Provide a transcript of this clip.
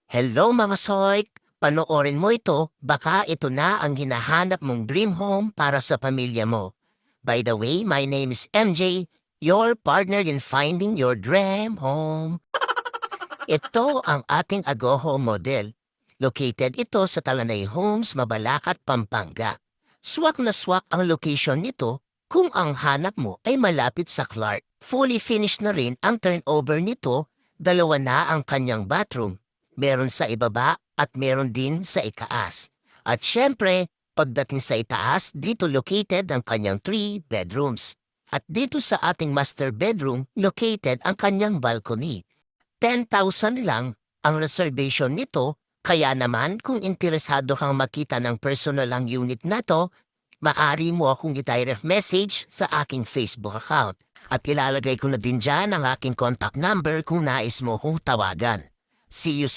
Hello mga soy! Panoorin mo ito, baka ito na ang hinahanap mong dream home para sa pamilya mo. By the way, my name is MJ, your partner in finding your dream home. Ito ang ating Agoho model. Located ito sa Talanay Homes, Mabalacat, Pampanga. Swak na swak ang location nito kung ang hanap mo ay malapit sa Clark. Fully finished na rin ang turnover nito, dalawa na ang kanyang bathroom. Meron sa ibaba at meron din sa itaas. At syempre, pagdating sa itaas, dito located ang kanyang 3 bedrooms. At dito sa ating master bedroom, located ang kanyang balcony. 10,000 lang ang reservation nito, kaya naman kung interesado kang makita ng personal ang unit na to, maaari mo akong i-direct message sa aking Facebook account. At ilalagay ko na din dyan ang aking contact number kung nais mo kong tawagan. See you